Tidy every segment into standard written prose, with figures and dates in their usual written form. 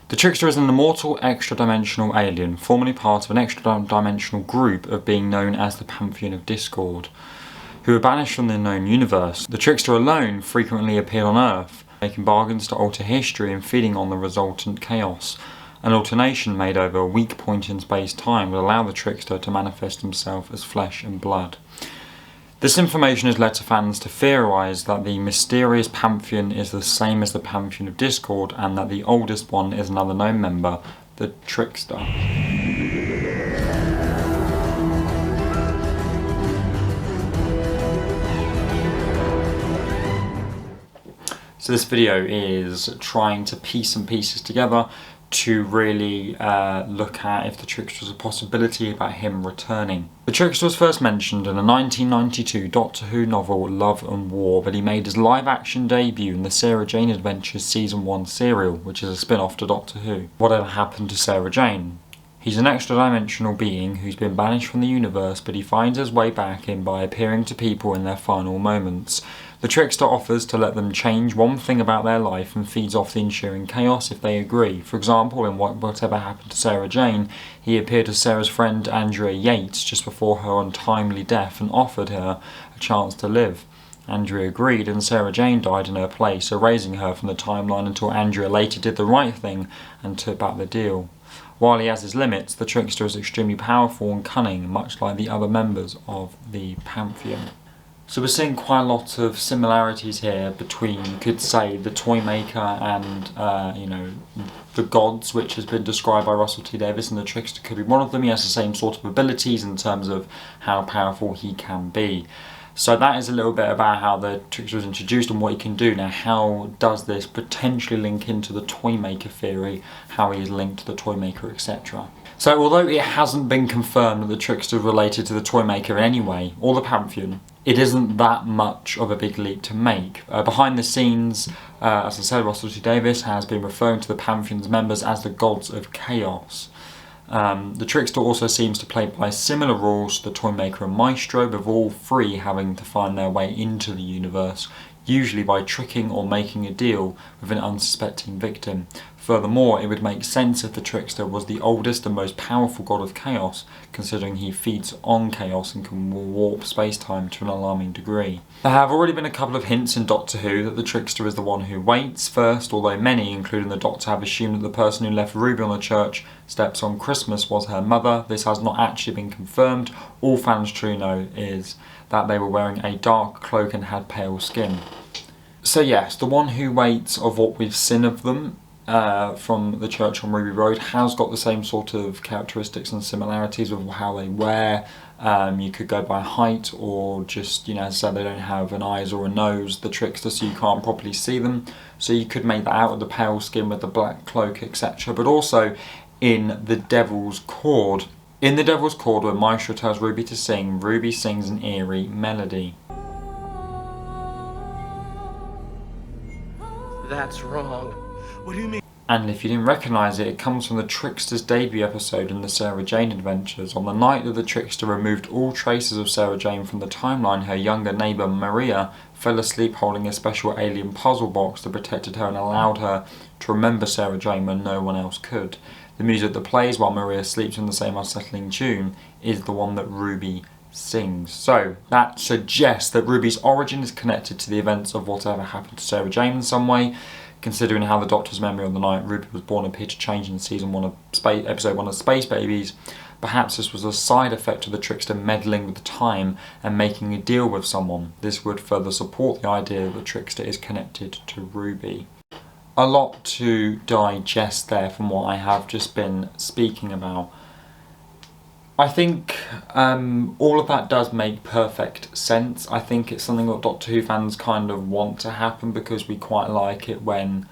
The Trickster is an immortal extra-dimensional alien, formerly part of an extra-dimensional group of being known as the Pantheon of Discord, who were banished from the known universe. The Trickster alone frequently appeared on Earth, making bargains to alter history and feeding on the resultant chaos. An alternation made over a weak point in space-time would allow the Trickster to manifest himself as flesh and blood. This information has led to fans to theorise that the mysterious Pantheon is the same as the Pantheon of Discord, and that the oldest one is another known member, the Trickster. So this video is trying to piece some pieces together to really look at if the Trickster was a possibility about him returning. The Trickster was first mentioned in a 1992 Doctor Who novel Love and War, but he made his live-action debut in the Sarah Jane Adventures Season 1 serial, which is a spin-off to Doctor Who. Whatever happened to Sarah Jane? He's an extra-dimensional being who's been banished from the universe, but he finds his way back in by appearing to people in their final moments. The Trickster offers to let them change one thing about their life and feeds off the ensuing chaos if they agree. For example, in Whatever Happened to Sarah Jane, he appeared as Sarah's friend Andrea Yates just before her untimely death and offered her a chance to live. Andrea agreed, and Sarah Jane died in her place, erasing her from the timeline until Andrea later did the right thing and took back the deal. While he has his limits, the Trickster is extremely powerful and cunning, much like the other members of the Pantheon. So we're seeing quite a lot of similarities here between, you could say, the Toymaker and, the gods, which has been described by Russell T Davies, and the Trickster could be one of them. He has the same sort of abilities in terms of how powerful he can be. So that is a little bit about how the Trickster was introduced and what he can do. Now, how does this potentially link into the Toymaker theory, how he is linked to the Toymaker, etc. So although it hasn't been confirmed that the Trickster is related to the Toymaker in any way, or the Pantheon, it isn't that much of a big leap to make. Behind the scenes, as I said, Russell T Davies has been referring to the Pantheon's members as the gods of chaos. The Trickster also seems to play by similar rules to the Toymaker and Maestro, with all three having to find their way into the universe, usually by tricking or making a deal with an unsuspecting victim. Furthermore, it would make sense if the Trickster was the oldest and most powerful god of chaos, considering he feeds on chaos and can warp space-time to an alarming degree. There have already been a couple of hints in Doctor Who that the Trickster is the one who waits first, although many, including the Doctor, have assumed that the person who left Ruby on the church steps on Christmas was her mother. This has not actually been confirmed. All fans truly know is that they were wearing a dark cloak and had pale skin. So yes, the one who waits, of what we've seen of them, from the church on Ruby Road, has got the same sort of characteristics and similarities with how they wear. You could go by height, or just, as I said, they don't have an eyes or a nose, the Trickster, so you can't properly see them. So you could make that out of the pale skin with the black cloak, etc. But also in the Devil's Chord. In the Devil's Chord, where Maestro tells Ruby to sing, Ruby sings an eerie melody. That's wrong. What do you mean? And if you didn't recognise it, it comes from the Trickster's debut episode in the Sarah Jane Adventures. On the night that the Trickster removed all traces of Sarah Jane from the timeline, her younger neighbour Maria fell asleep holding a special alien puzzle box that protected her and allowed her to remember Sarah Jane when no one else could. The music that plays while Maria sleeps in the same unsettling tune is the one that Ruby sings. So that suggests that Ruby's origin is connected to the events of Whatever Happened to Sarah Jane in some way. Considering how the Doctor's memory on the night Ruby was born appeared to change in Season 1 of Episode 1 of Space Babies, perhaps this was a side effect of the Trickster meddling with the time and making a deal with someone. This would further support the idea that the Trickster is connected to Ruby. A lot to digest there from what I have just been speaking about. I think all of that does make perfect sense. I think it's something that Doctor Who fans kind of want to happen, because we quite like it when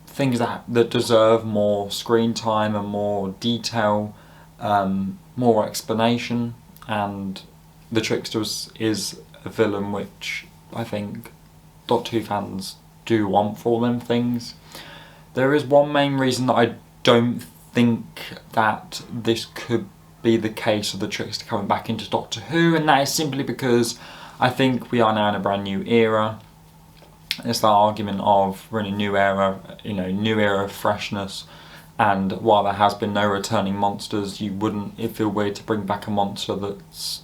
things that deserve more screen time and more detail, more explanation, and the Trickster is a villain which I think Doctor Who fans do want for them things. There is one main reason that I don't think that this could be the case of the Trickster coming back into Doctor Who, and that is simply because I think we are now in a brand new era. It's that argument of really new era, new era of freshness. And while there has been no returning monsters, it'd feel weird to bring back a monster that's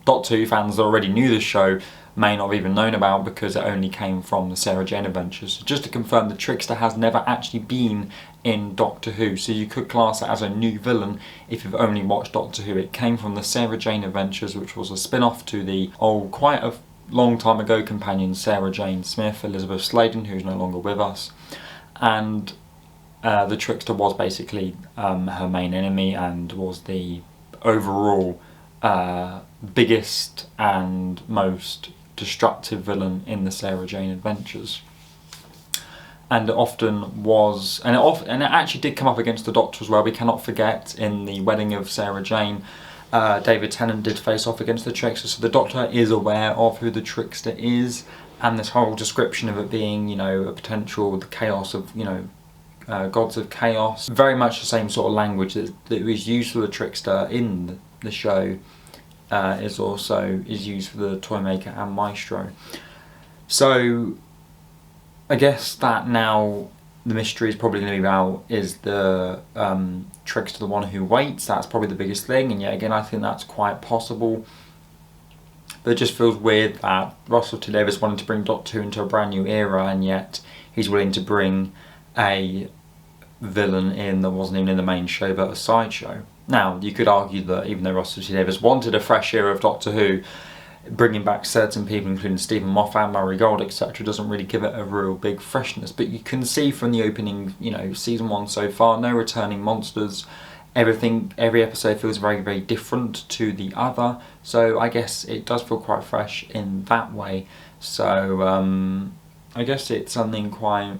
Doctor Who fans that already knew the show may not have even known about because it only came from the Sarah Jane Adventures. So just to confirm, the Trickster has never actually been in Doctor Who, so you could class it as a new villain if you've only watched Doctor Who. It came from the Sarah Jane Adventures, which was a spin-off to the quite a long time ago companion Sarah Jane Smith, Elizabeth Sladen, who's no longer with us. And the Trickster was basically her main enemy and was the overall biggest and most destructive villain in the Sarah Jane Adventures. And it often was, and it actually did come up against the Doctor as well. We cannot forget, in the Wedding of Sarah Jane, David Tennant did face off against the Trickster, so the Doctor is aware of who the Trickster is, and this whole description of it being, a potential, the chaos of, gods of chaos. Very much the same sort of language that was used for the Trickster in the show is used for the Toymaker and Maestro. So I guess that now the mystery is probably going to be about, is the Trickster the one who waits? That's probably the biggest thing, and yet again I think that's quite possible. But it just feels weird that Russell T Davies wanted to bring Doctor Who into a brand new era, and yet he's willing to bring a villain in that wasn't even in the main show but a sideshow. Now, you could argue that even though Russell T Davies wanted a fresh era of Doctor Who, bringing back certain people, including Stephen Moffat, Murray Gold, etc., doesn't really give it a real big freshness. But you can see from the opening, season 1 so far, no returning monsters. Every episode feels very, very different to the other. So I guess it does feel quite fresh in that way. So I guess it's something quite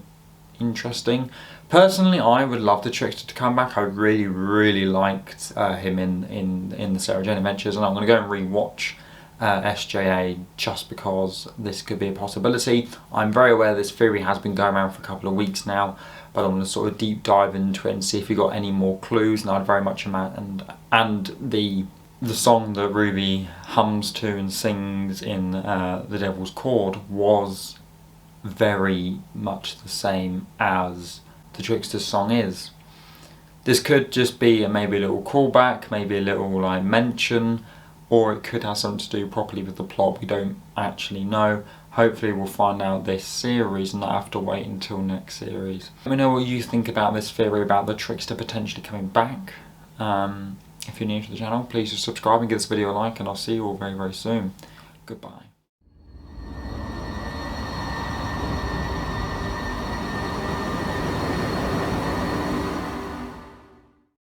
interesting. Personally, I would love the Trickster to come back. I really, really liked him in the Sarah Jane Adventures, and I'm going to go and re-watch SJA just because this could be a possibility. I'm very aware this theory has been going around for a couple of weeks now, but I'm going to sort of deep dive into it and see if we got any more clues. And I'd very much imagine, and the song that Ruby hums to and sings in The Devil's Chord was very much the same as the Trickster's song is. This could just be maybe a little callback, maybe a little mention, or it could have something to do properly with the plot. We don't actually know. Hopefully we'll find out this series and not have to wait until next series. Let me know what you think about this theory about the Trickster potentially coming back. If you're new to the channel, please just subscribe and give this video a like, and I'll see you all very, very soon. Goodbye.